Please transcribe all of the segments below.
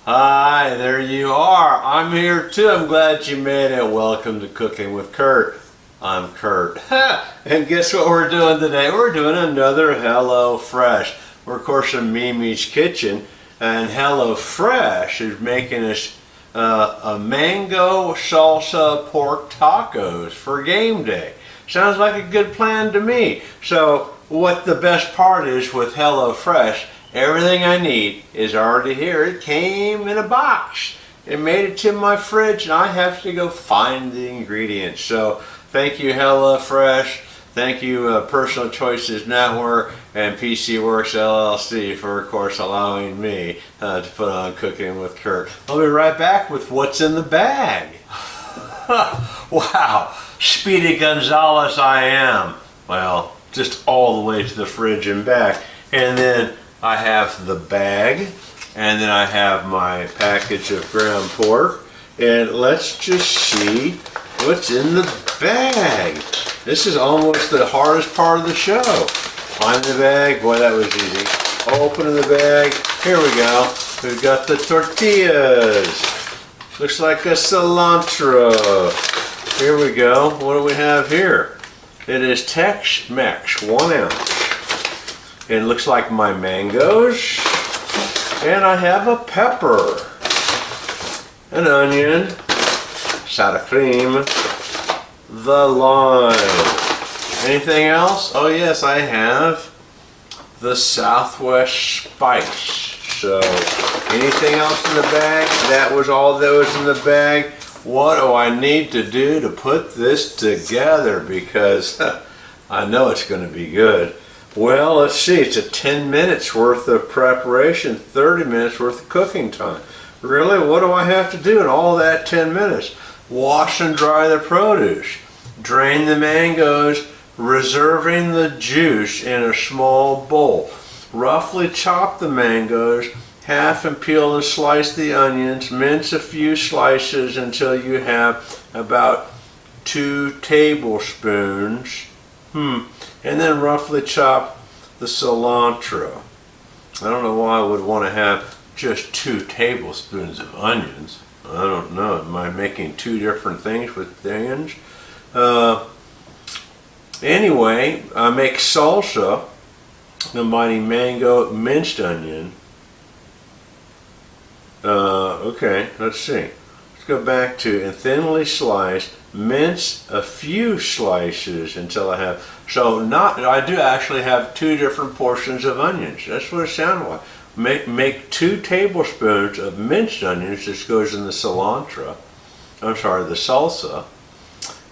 Hi, there you are. I'm here too. I'm glad you made it. Welcome to Cooking with Kurt. I'm Kurt. And guess what we're doing today? We're doing another Hello Fresh. We're of course in Mimi's kitchen, and Hello Fresh is making us a mango salsa pork tacos for game day. Sounds like a good plan to me. So what the best part is with Hello Fresh, everything I need is already here. It came in a box. It made it to my fridge and I have to go find the ingredients. So thank you HelloFresh. Thank you Personal Choices Network and PC Works LLC for of course allowing me to put on Cooking with Kurt. I'll be right back with what's in the bag. Wow, Speedy Gonzales I am. Well, just all the way to the fridge and back. And then I have the bag, and then I have my package of ground pork, and let's just see what's in the bag. This is almost the hardest part of the show. Find the bag, boy that was easy. Open the bag, here we go. We've got the tortillas. Looks like a cilantro. Here we go, what do we have here? It is Tex-Mex, 1 ounce. It looks like my mangoes, and I have a pepper, an onion, sour cream, the lime. Anything else? Oh yes, I have the Southwest spice. So anything else in the bag? That was all that was in the bag. What do I need to do to put this together? Because I know it's going to be good. Well, let's see, it's a 10 minutes worth of preparation, 30 minutes worth of cooking time. Really, what do I have to do in all that 10 minutes? Wash and dry the produce, drain the mangoes, reserving the juice in a small bowl. Roughly chop the mangoes, half and peel and slice the onions, mince a few slices until you have about 2 tablespoons. And then roughly chop the cilantro. I don't know why I would want to have just 2 tablespoons of onions. I don't know. Am I making 2 different things with onions? Anyway, I make salsa, combining mango, minced onion. Okay, let's see. Let's go back to and thinly sliced. Mince a few slices until I have, I do actually have 2 different portions of onions. That's what it sounded like. Make 2 tablespoons of minced onions. This goes in the cilantro. I'm sorry, the salsa.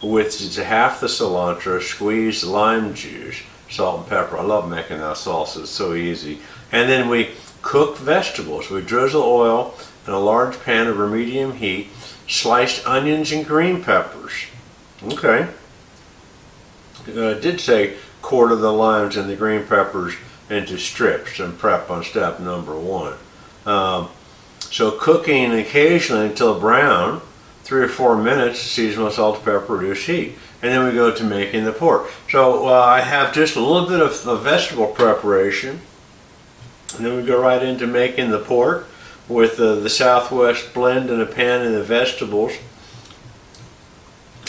With half the cilantro, squeeze lime juice, salt and pepper. I love making that salsa. It's so easy. And then we cook vegetables. We drizzle oil in a large pan over medium heat. Sliced onions and green peppers. Okay. I did say quarter the limes and the green peppers into strips and prep on step number 1. So cooking occasionally until brown, 3 or 4 minutes, season with salt, pepper, reduce heat. And then we go to making the pork. So I have just a little bit of vegetable preparation. And then we go right into making the pork with the Southwest blend in a pan and the vegetables,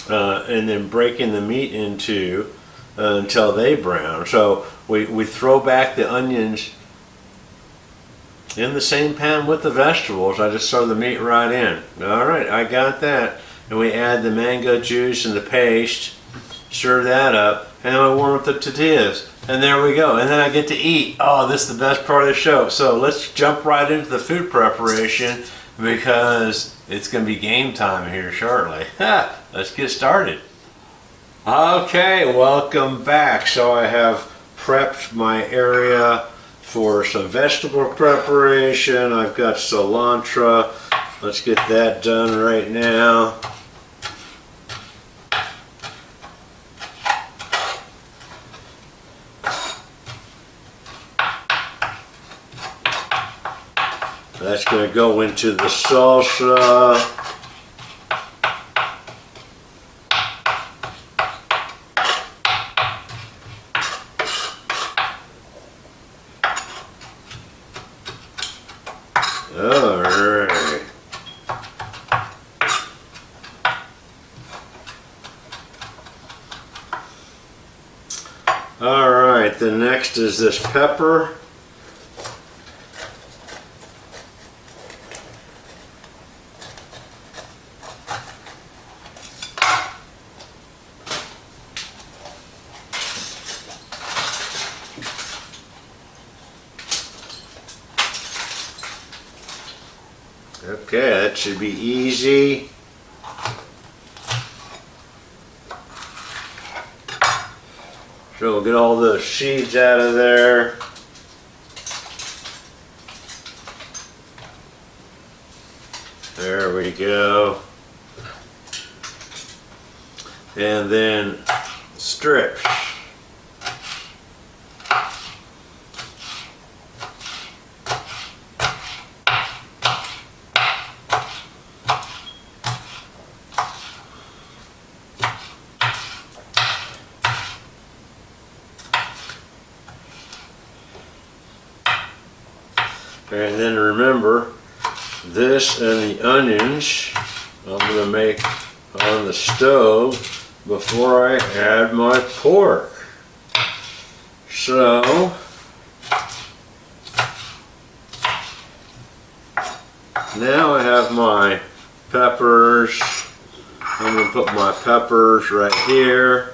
and then breaking the meat into until they brown. So we throw back the onions in the same pan with the vegetables. I just throw the meat right in. All right, I got that. And we add the mango juice and the paste, stir that up, and then we warm up the tortillas. And there we go. And then I get to eat. Oh, this is the best part of the show. So let's jump right into the food preparation because it's going to be game time here shortly. Let's get started. Okay, welcome back. So I have prepped my area for some vegetable preparation. I've got cilantro. Let's get that done right now. That's going to go into the salsa. Alright. then next is this pepper. Okay, that should be easy. So we'll get all the seeds out of there. There we go. And then strips. And then remember, this and the onions I'm going to make on the stove before I add my pork. So, now I have my peppers. I'm going to put my peppers right here.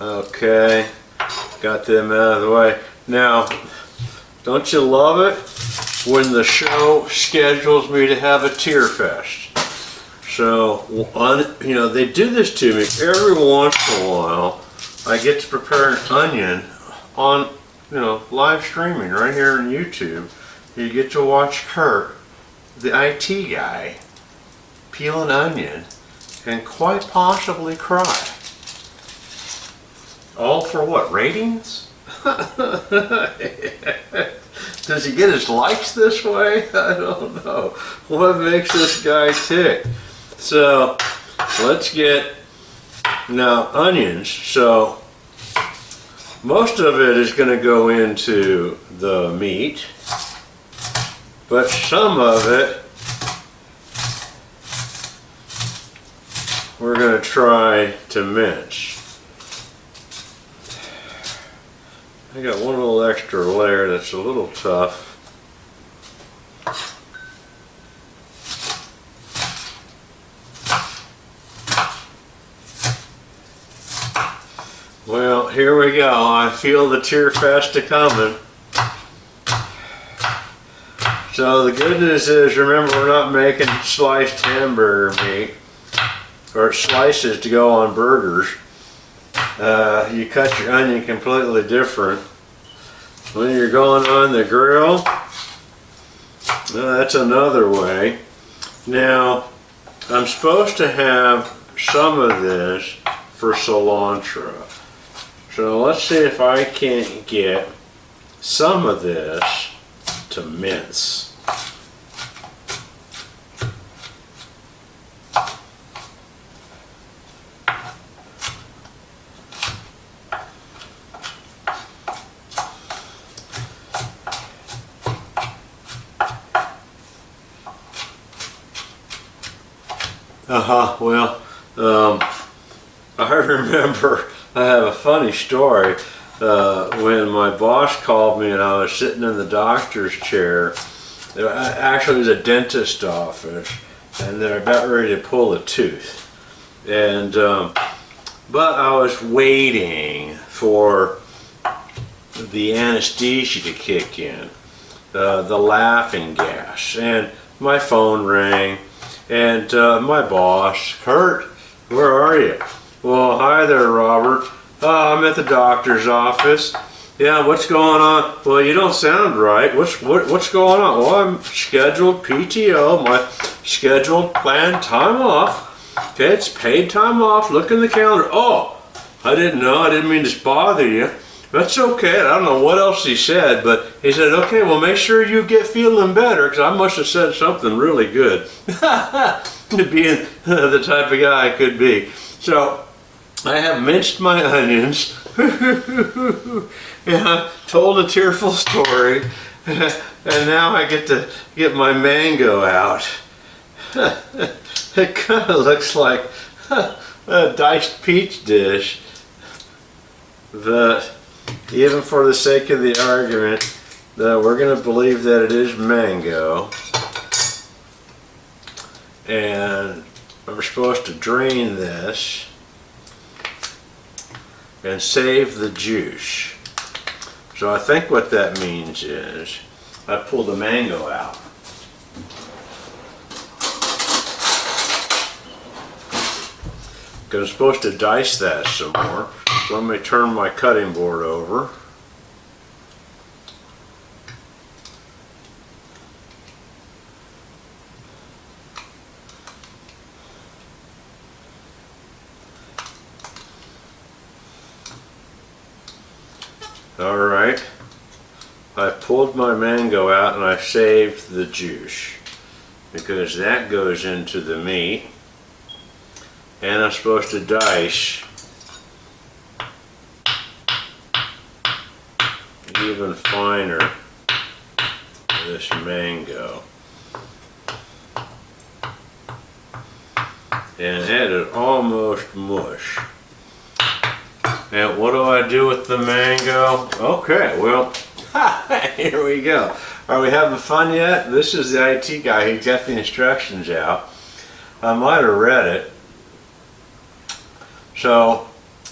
Okay. Got them out of the way. Now, don't you love it when the show schedules me to have a tear fest? So, you know, they do this to me every once in a while. I get to prepare an onion on, you know, live streaming right here on YouTube. You get to watch Kurt, the IT guy, peel an onion and quite possibly cry. All for what? Ratings? Does he get his likes this way? I don't know. What makes this guy tick? So let's get now onions. So most of it is going to go into the meat, but some of it we're going to try to mince. I got one little extra layer that's a little tough. Well, here we go. I feel the tear fest coming. So the good news is, remember, we're not making sliced hamburger meat or slices to go on burgers. You cut your onion completely different. When you're going on the grill, that's another way. Now, I'm supposed to have some of this for cilantro. So let's see if I can't get some of this to mince. Well, I remember, I have a funny story. When my boss called me and I was sitting in the doctor's chair, actually it was a dentist's office, and they're about ready to pull a tooth. And, but I was waiting for the anesthesia to kick in, the laughing gas, and my phone rang. And my boss, Kurt, where are you? Well, hi there, Robert. I'm at the doctor's office. Yeah, what's going on? Well, you don't sound right. What's going on? Well, I'm scheduled PTO, my scheduled planned time off. Okay, it's paid time off. Look in the calendar. Oh, I didn't know. I didn't mean to bother you. That's okay. I don't know what else he said, but he said, okay, well, make sure you get feeling better, because I must have said something really good. Being the type of guy I could be. So I have minced my onions. And I told a tearful story. And now I get to get my mango out. It kind of looks like a diced peach dish, but even for the sake of the argument, we're going to believe that it is mango. And we're supposed to drain this and save the juice. So I think what that means is I pull the mango out. Because I'm supposed to dice that some more. So let me turn my cutting board over. Alright, I pulled my mango out and I saved the juice because that goes into the meat, and I'm supposed to dice even finer this mango and add it almost mush. And what do I do with the mango? Okay, well, here we go. Are we having fun yet? This is the IT guy. He got the instructions out. I might have read it. So,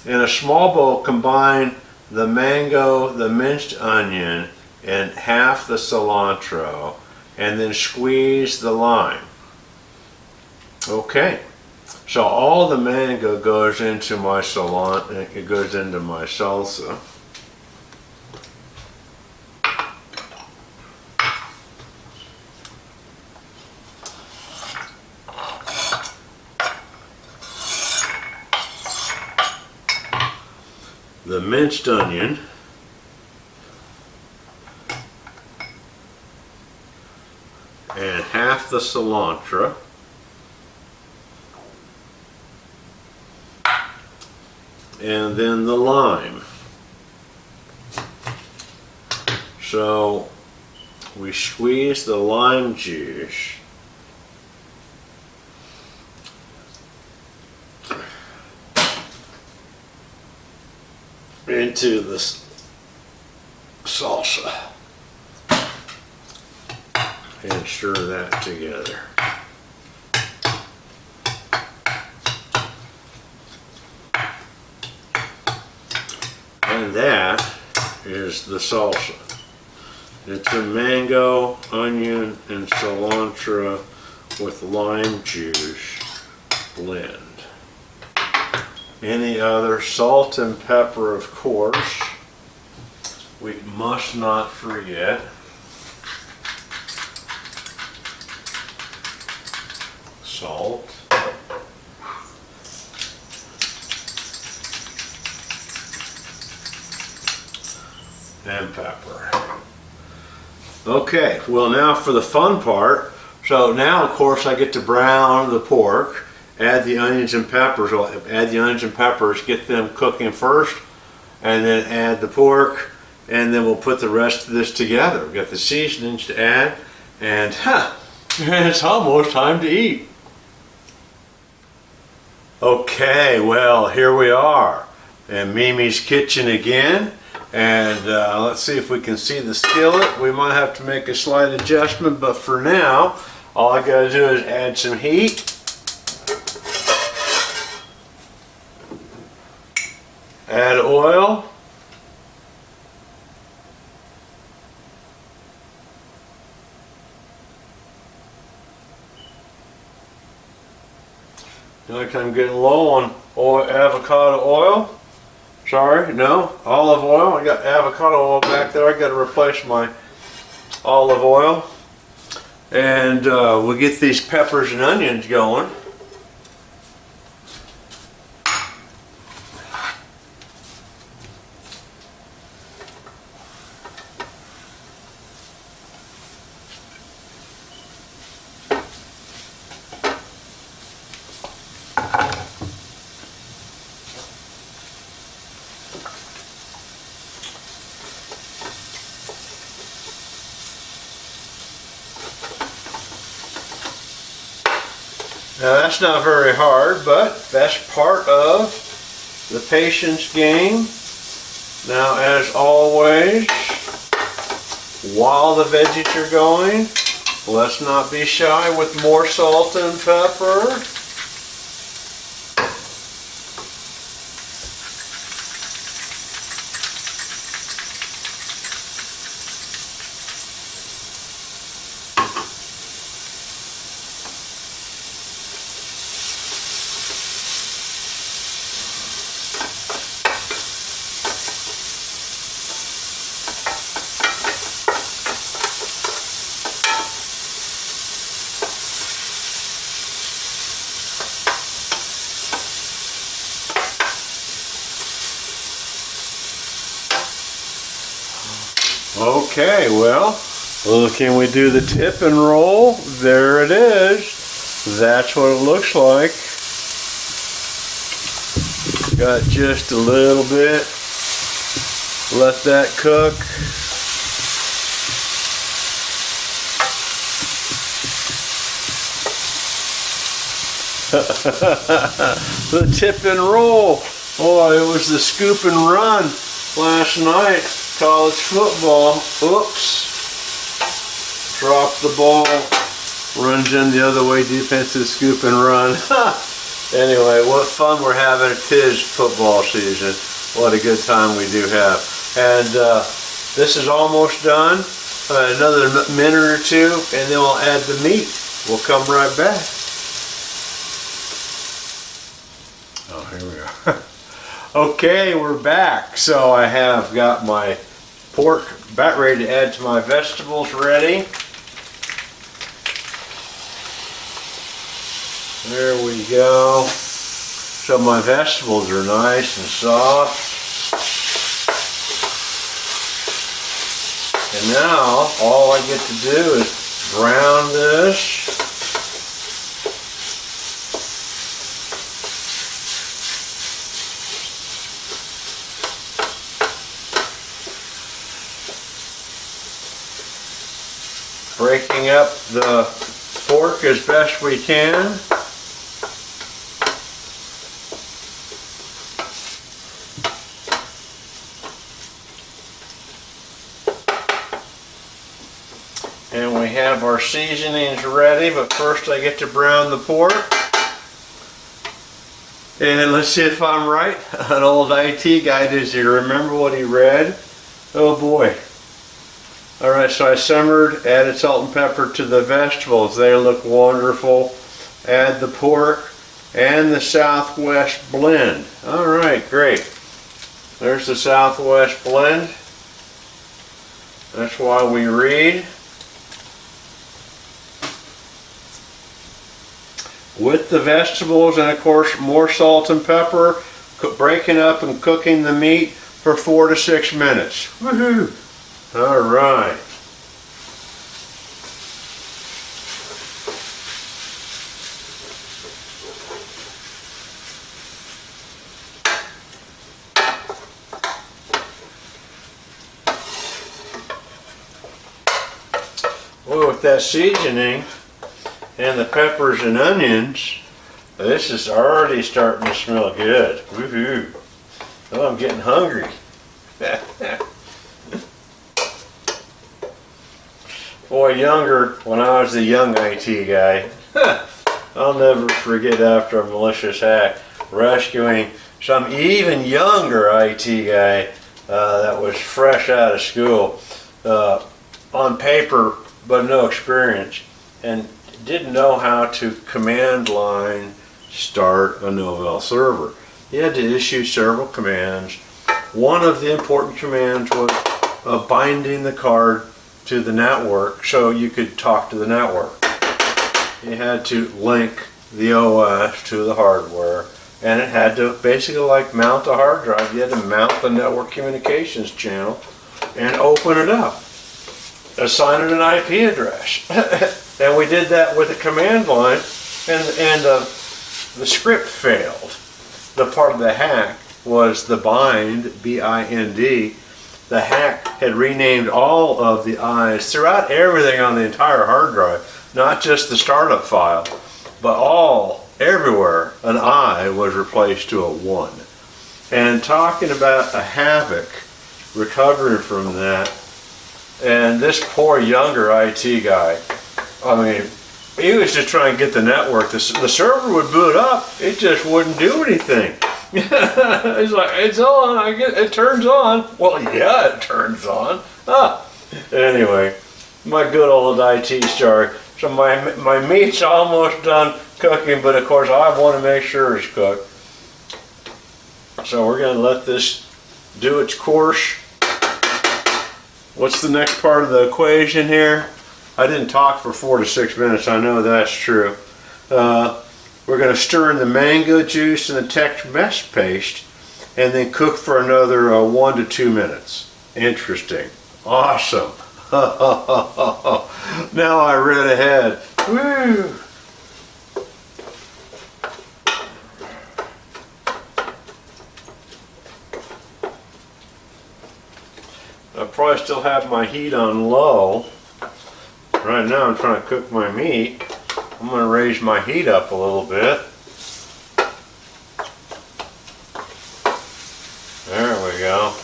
in a small bowl, combine the mango, the minced onion, and half the cilantro, and then squeeze the lime. Okay. So all the mango goes into my cilantro, it goes into my salsa. The minced onion, and half the cilantro. And then the lime. So we squeeze the lime juice into the salsa and stir that together. And that is the salsa. It's a mango, onion, and cilantro with lime juice blend. Any other salt and pepper, of course. We must not forget. Salt. And pepper. Okay, well now for the fun part. So now of course I get to brown the pork, add the onions and peppers, get them cooking first, and then add the pork, and then we'll put the rest of this together. We've got the seasonings to add, and it's almost time to eat. Okay, well here we are in Mimi's kitchen again. And let's see if we can see the skillet. We might have to make a slight adjustment, but for now, all I gotta do is add some heat. Add oil. Feel like I'm getting low on avocado oil. Sorry, no, olive oil. I got avocado oil back there. I got to replace my olive oil. And we'll get these peppers and onions going. Now that's not very hard, but that's part of the patience game. Now, as always, while the veggies are going, let's not be shy with more salt and pepper. Okay, well, can we do the tip and roll? There it is. That's what it looks like. Got just a little bit. Let that cook. The tip and roll. Oh, it was the scoop and run last night. College football. Oops. Dropped the ball. Runs in the other way. Defensive scoop and run. Anyway, what fun we're having. It is football season. What a good time we do have. And this is almost done. Another minute or two, and then we'll add the meat. We'll come right back. Oh, here we are. Okay, we're back. So I have got my pork about ready to add to my vegetables ready. There we go. So my vegetables are nice and soft. And now all I get to do is brown this. Breaking up the pork as best we can. And we have our seasonings ready, but first I get to brown the pork. And let's see if I'm right. An old IT guy, does he remember what he read? Oh boy. Alright, so I simmered, added salt and pepper to the vegetables. They look wonderful. Add the pork and the Southwest blend. Alright, great. There's the Southwest blend. That's why we read. With the vegetables and of course more salt and pepper, breaking up and cooking the meat for 4 to 6 minutes. Woohoo! All right. Well, with that seasoning and the peppers and onions, this is already starting to smell good. Woohoo! Oh, I'm getting hungry. Boy, when I was the young IT guy, I'll never forget after a malicious hack, rescuing some even younger IT guy that was fresh out of school, on paper but no experience, and didn't know how to command line start a Novell server. He had to issue several commands. One of the important commands was binding the card to the network so you could talk to the network. You had to link the OS to the hardware, and it had to basically like mount a hard drive. You had to mount the network communications channel and open it up, assign it an IP address. And we did that with a command line, and the script failed. The part of the hack was the bind, B-I-N-D. The hack had renamed all of the I's throughout everything on the entire hard drive, not just the startup file, but all everywhere an I was replaced to a 1. And talking about a havoc, recovering from that, and this poor younger IT guy, I mean, he was just trying to get the network. The server would boot up, it just wouldn't do anything. It's like, it's on, it turns on. Well, yeah, it turns on. Anyway, my good old IT story. So my meat's almost done cooking, but of course I want to make sure it's cooked. So we're going to let this do its course. What's the next part of the equation here? I didn't talk for 4 to 6 minutes, I know that's true. We're going to stir in the mango juice and the Tex mesh paste and then cook for another 1 to 2 minutes. Interesting. Awesome. Now I read ahead. Woo! I probably still have my heat on low. Right now I'm trying to cook my meat. I'm going to raise my heat up a little bit. There we go.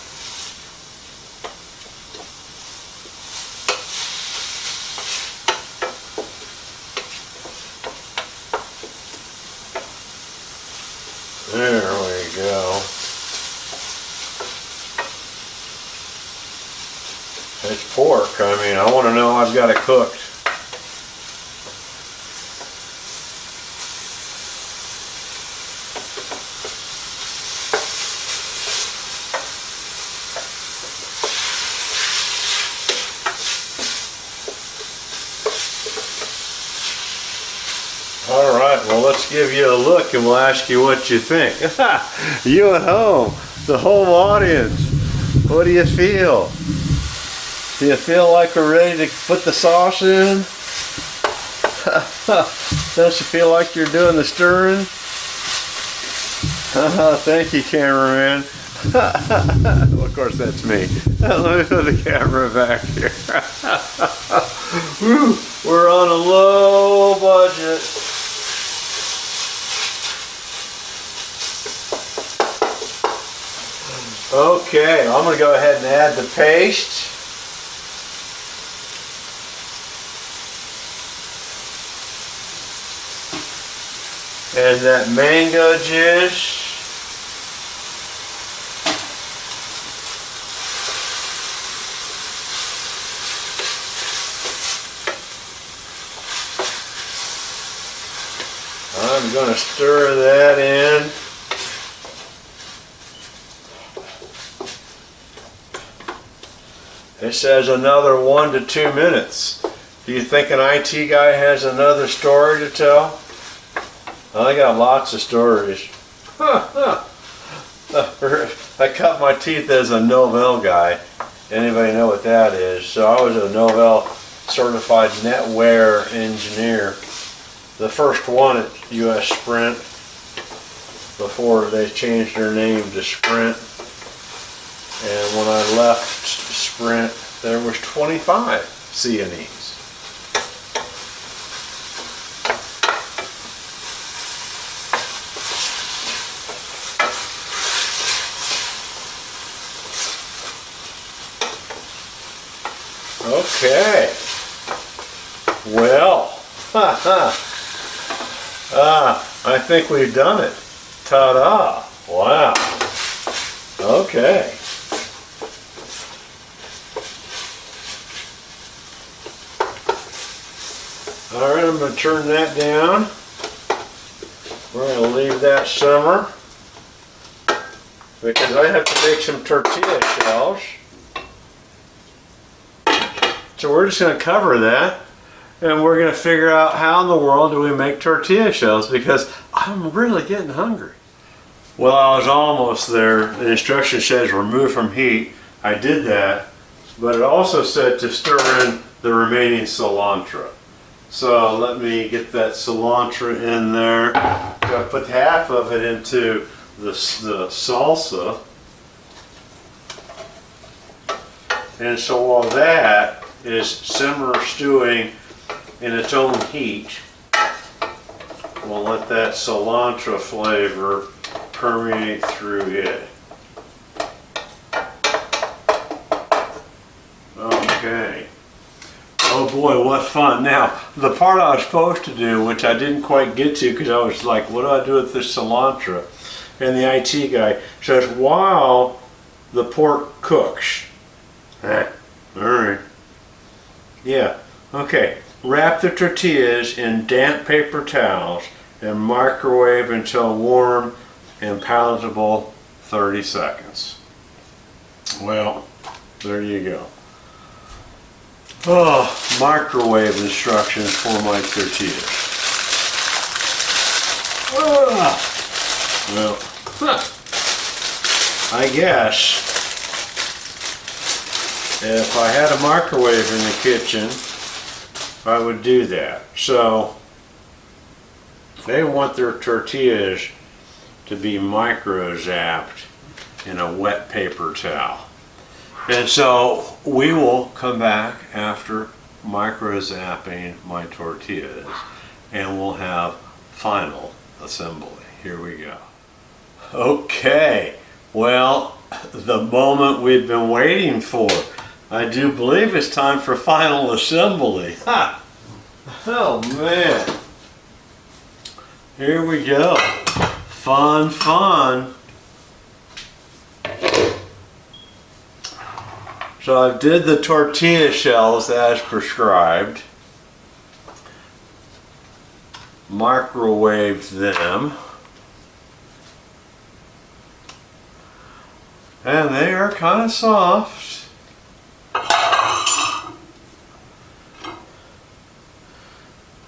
There we go. It's pork. I mean, I want to know I've got it cooked. All right, well, let's give you a look and we'll ask you what you think. You at home, the whole audience, what do you feel? Do you feel like we're ready to put the sauce in? Don't you feel like you're doing the stirring? Thank you, cameraman. Well, of course, that's me. Let me put the camera back here. Woo, we're on a low budget. Okay, I'm going to go ahead and add the paste. And that mango juice. I'm going to stir that in. It says another 1 to 2 minutes. Do you think an IT guy has another story to tell? I got lots of stories. I cut my teeth as a Novell guy. Anybody know what that is? So I was a Novell certified netware engineer. The first one at US Sprint before they changed their name to Sprint. And when I left Sprint, there was 25 CNEs. Okay. Well, I think we've done it. Ta-da! Wow. Okay. All right, I'm going to turn that down. We're going to leave that simmer because I have to make some tortilla shells. So we're just going to cover that and we're going to figure out how in the world do we make tortilla shells because I'm really getting hungry. Well, I was almost there. The instruction says remove from heat. I did that, but it also said to stir in the remaining cilantro. So let me get that cilantro in there. I put half of it into the salsa. And so while that is simmer stewing in its own heat, we'll let that cilantro flavor permeate through it. Okay. Oh boy, what fun. Now, the part I was supposed to do, which I didn't quite get to because I was like, what do I do with this cilantro? And the IT guy says, while the pork cooks. All right. Yeah, okay. Wrap the tortillas in damp paper towels and microwave until warm and palatable 30 seconds. Well, there you go. Oh, microwave instructions for my tortillas. Well, I guess if I had a microwave in the kitchen, I would do that. So they want their tortillas to be micro zapped in a wet paper towel. And so we will come back after micro zapping my tortillas and we'll have final assembly. Here we go. Okay, well, the moment we've been waiting for. I do believe it's time for final assembly. Ha! Oh man. Here we go. Fun, fun. So I did the tortilla shells as prescribed. Microwaved them. And they are kind of soft.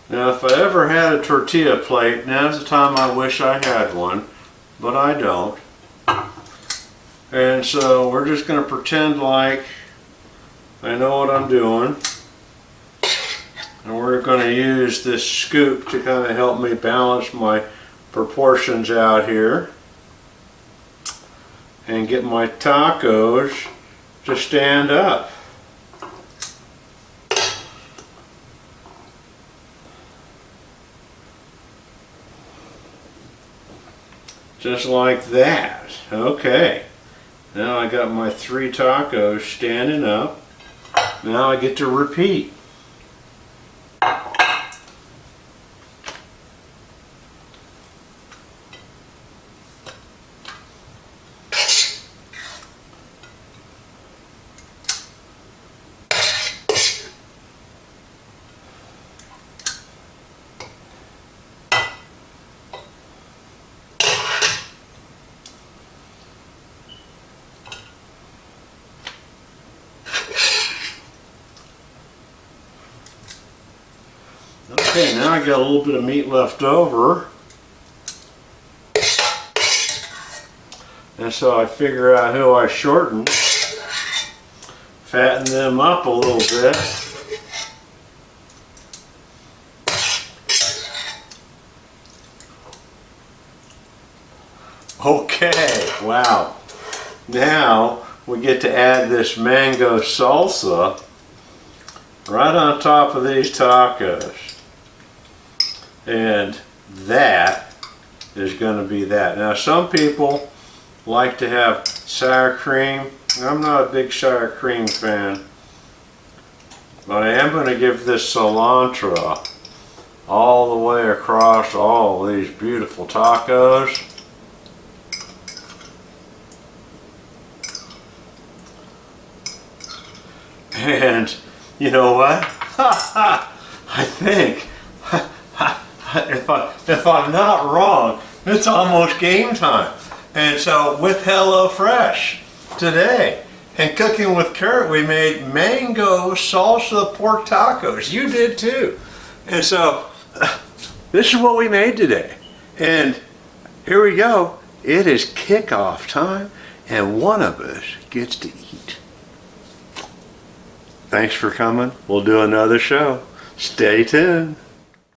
Now if I ever had a tortilla plate, now's the time I wish I had one, but I don't. And so we're just going to pretend like I know what I'm doing. And we're going to use this scoop to kind of help me balance my proportions out here. And get my tacos to stand up. Just like that. Okay. Now I got my 3 tacos standing up. Now I get to repeat. Okay, now I got a little bit of meat left over. And so I figure out who I shorten. Fatten them up a little bit. Okay, wow. Now we get to add this mango salsa right on top of these tacos. And that is going to be that. Now some people like to have sour cream. I'm not a big sour cream fan. But I am going to give this cilantro all the way across all of these beautiful tacos. And you know what? I think if I'm not wrong, it's almost game time. And so with HelloFresh today and Cooking with Kurt, we made mango salsa pork tacos. You did too. And so this is what we made today. And here we go. It is kickoff time and one of us gets to eat. Thanks for coming. We'll do another show. Stay tuned.